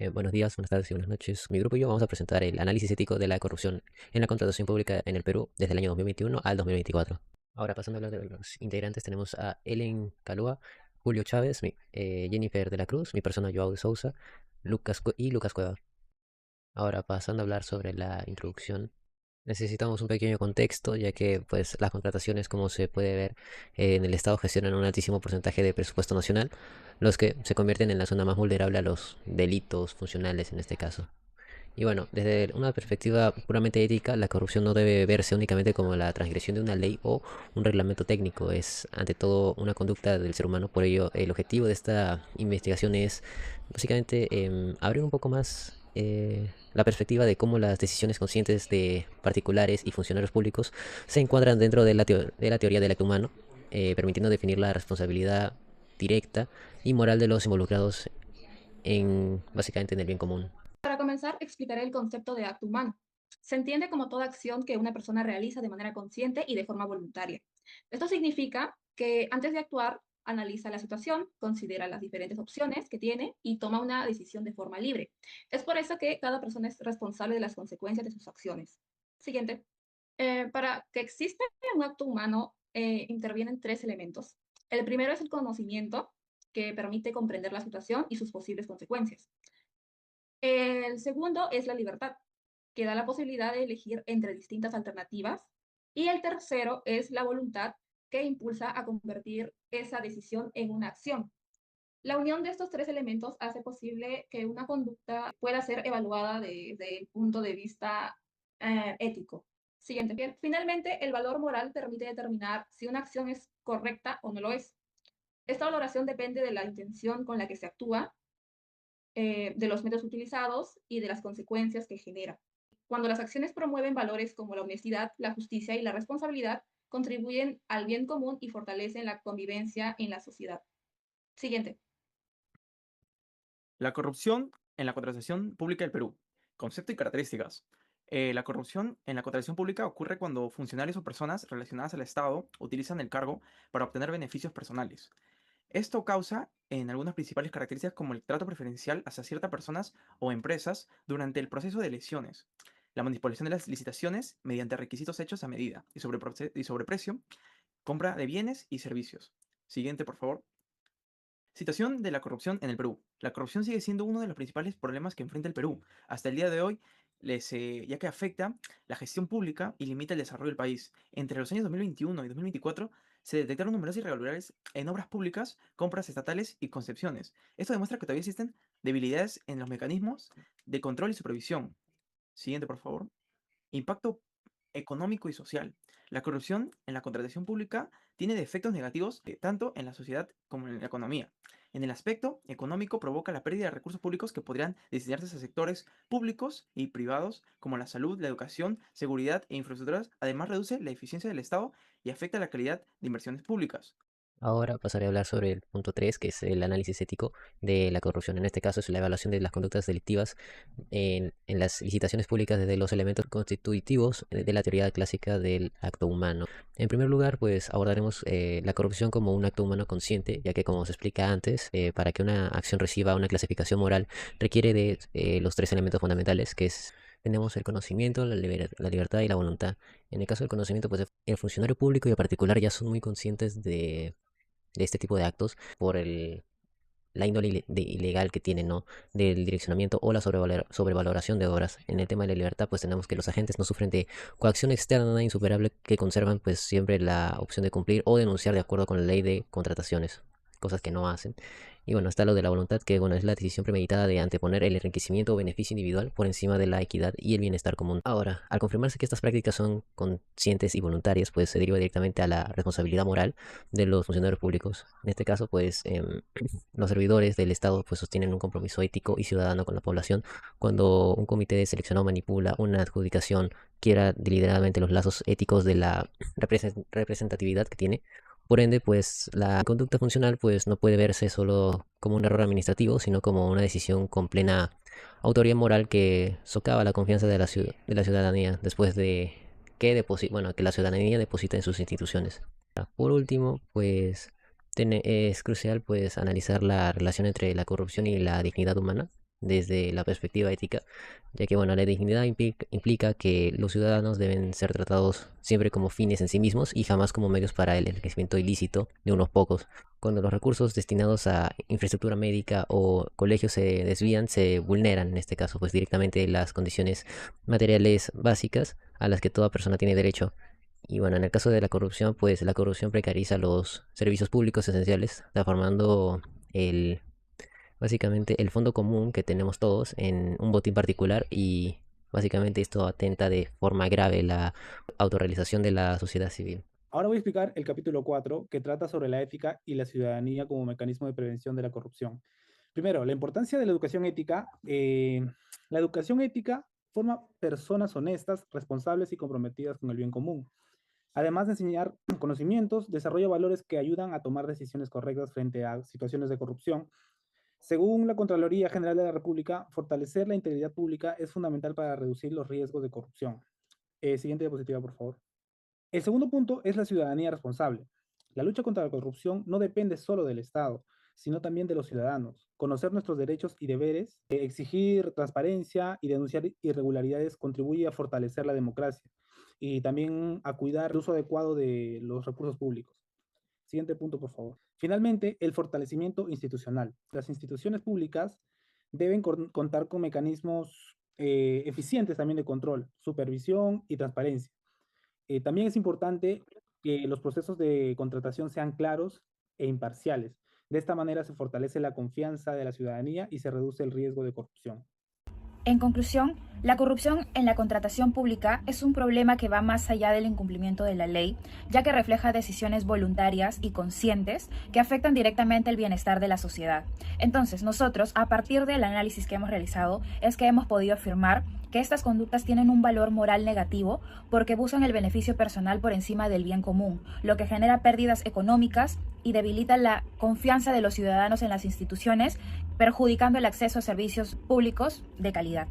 Buenos días, buenas tardes y buenas noches. Mi grupo y yo vamos a presentar el análisis ético de la corrupción en la contratación pública en el Perú desde el año 2021 al 2024. Ahora, pasando a hablar de los integrantes, tenemos a Ellen Calúa, Julio Chávez, Jennifer de la Cruz, mi persona Joao de Sousa, y Lucas Cueva. Ahora, pasando a hablar sobre la introducción, necesitamos un pequeño contexto, ya que pues las contrataciones, como se puede ver, en el Estado gestionan un altísimo porcentaje de presupuesto nacional, los que se convierten en la zona más vulnerable a los delitos funcionales en este caso. Y bueno, desde una perspectiva puramente ética, la corrupción no debe verse únicamente como la transgresión de una ley o un reglamento técnico, es ante todo una conducta del ser humano. Por ello, el objetivo de esta investigación es básicamente abrir un poco más la perspectiva de cómo las decisiones conscientes de particulares y funcionarios públicos se encuadran dentro de de la teoría del acto humano, permitiendo definir la responsabilidad directa y moral de los involucrados en básicamente en el bien común. Para comenzar, explicaré el concepto de acto humano. Se entiende como toda acción que una persona realiza de manera consciente y de forma voluntaria. Esto significa que antes de actuar, analiza la situación, considera las diferentes opciones que tiene y toma una decisión de forma libre. Es por eso que cada persona es responsable de las consecuencias de sus acciones. Siguiente. Para que exista un acto humano, intervienen tres elementos. El primero es el conocimiento, que permite comprender la situación y sus posibles consecuencias. El segundo es la libertad, que da la posibilidad de elegir entre distintas alternativas. Y el tercero es la voluntad, que impulsa a convertir esa decisión en una acción. La unión de estos tres elementos hace posible que una conducta pueda ser evaluada desde el punto de vista ético. Siguiente. Bien, finalmente, el valor moral permite determinar si una acción es correcta o no lo es. Esta valoración depende de la intención con la que se actúa, de los medios utilizados y de las consecuencias que genera. Cuando las acciones promueven valores como la honestidad, la justicia y la responsabilidad, contribuyen al bien común y fortalecen la convivencia en la sociedad. Siguiente. La corrupción en la contratación pública del Perú. Concepto y características. La corrupción en la contratación pública ocurre cuando funcionarios o personas relacionadas al Estado utilizan el cargo para obtener beneficios personales. Esto causa en algunas principales características como el trato preferencial hacia ciertas personas o empresas durante el proceso de elecciones, la manipulación de las licitaciones mediante requisitos hechos a medida y sobreprecio, compra de bienes y servicios. Siguiente, por favor. Situación de la corrupción en el Perú. La corrupción sigue siendo uno de los principales problemas que enfrenta el Perú hasta el día de hoy, ya que afecta la gestión pública y limita el desarrollo del país. Entre los años 2021 y 2024 se detectaron numerosas irregularidades en obras públicas, compras estatales y concepciones. Esto demuestra que todavía existen debilidades en los mecanismos de control y supervisión. Siguiente, por favor. Impacto económico y social. La corrupción en la contratación pública tiene efectos negativos tanto en la sociedad como en la economía. En el aspecto económico provoca la pérdida de recursos públicos que podrían destinarse a sectores públicos y privados como la salud, la educación, seguridad e infraestructuras. Además reduce la eficiencia del Estado y afecta la calidad de inversiones públicas. Ahora pasaré a hablar sobre el punto 3, que es el análisis ético de la corrupción. En este caso es la evaluación de las conductas delictivas en las licitaciones públicas desde los elementos constitutivos de la teoría clásica del acto humano. En primer lugar, pues abordaremos la corrupción como un acto humano consciente, ya que como se explica antes, para que una acción reciba una clasificación moral requiere de los tres elementos fundamentales, que es tenemos el conocimiento, la libertad y la voluntad. En el caso del conocimiento, pues el funcionario público y el particular ya son muy conscientes de este tipo de actos por la índole ilegal que tienen, ¿no? Del direccionamiento o la sobrevaloración de obras. En el tema de la libertad, pues tenemos que los agentes no sufren de coacción externa insuperable que conservan pues siempre la opción de cumplir o denunciar de acuerdo con la ley de contrataciones, cosas que no hacen. Y bueno, está lo de la voluntad, que bueno, es la decisión premeditada de anteponer el enriquecimiento o beneficio individual por encima de la equidad y el bienestar común. Ahora, al confirmarse que estas prácticas son conscientes y voluntarias, pues se deriva directamente a la responsabilidad moral de los funcionarios públicos. En este caso, pues los servidores del Estado pues sostienen un compromiso ético y ciudadano con la población. Cuando un comité seleccionado manipula una adjudicación, quiera deliberadamente los lazos éticos de la representatividad que tiene. Por ende, pues la conducta funcional pues no puede verse solo como un error administrativo, sino como una decisión con plena autoría moral que socava la confianza de de la ciudadanía después de que la ciudadanía deposita en sus instituciones. Por último, pues es crucial pues analizar la relación entre la corrupción y la dignidad humana. desde la perspectiva ética, ya que bueno, la dignidad implica que los ciudadanos deben ser tratados siempre como fines en sí mismos y jamás como medios para el enriquecimiento ilícito de unos pocos. Cuando los recursos destinados a infraestructura médica o colegios se desvían, se vulneran en este caso pues directamente las condiciones materiales básicas a las que toda persona tiene derecho. Y bueno, en el caso de la corrupción, pues la corrupción precariza los servicios públicos esenciales, transformando el, básicamente el fondo común que tenemos todos en un botín particular y básicamente esto atenta de forma grave la autorrealización de la sociedad civil. Ahora voy a explicar el capítulo 4, que trata sobre la ética y la ciudadanía como mecanismo de prevención de la corrupción. Primero, la importancia de la educación ética. La educación ética forma personas honestas, responsables y comprometidas con el bien común. Además de enseñar conocimientos, desarrolla valores que ayudan a tomar decisiones correctas frente a situaciones de corrupción. Según la Contraloría General de la República, fortalecer la integridad pública es fundamental para reducir los riesgos de corrupción. Siguiente diapositiva, por favor. El segundo punto es la ciudadanía responsable. La lucha contra la corrupción no depende solo del Estado, sino también de los ciudadanos. Conocer nuestros derechos y deberes, exigir transparencia y denunciar irregularidades contribuye a fortalecer la democracia y también a cuidar el uso adecuado de los recursos públicos. Siguiente punto, por favor. Finalmente, el fortalecimiento institucional. Las instituciones públicas deben contar con mecanismos eficientes también de control, supervisión y transparencia. También es importante que los procesos de contratación sean claros e imparciales. De esta manera se fortalece la confianza de la ciudadanía y se reduce el riesgo de corrupción. En conclusión, la corrupción en la contratación pública es un problema que va más allá del incumplimiento de la ley, ya que refleja decisiones voluntarias y conscientes que afectan directamente el bienestar de la sociedad. Entonces, nosotros, a partir del análisis que hemos realizado, es que hemos podido afirmar que estas conductas tienen un valor moral negativo porque buscan el beneficio personal por encima del bien común, lo que genera pérdidas económicas y debilita la confianza de los ciudadanos en las instituciones, perjudicando el acceso a servicios públicos de calidad.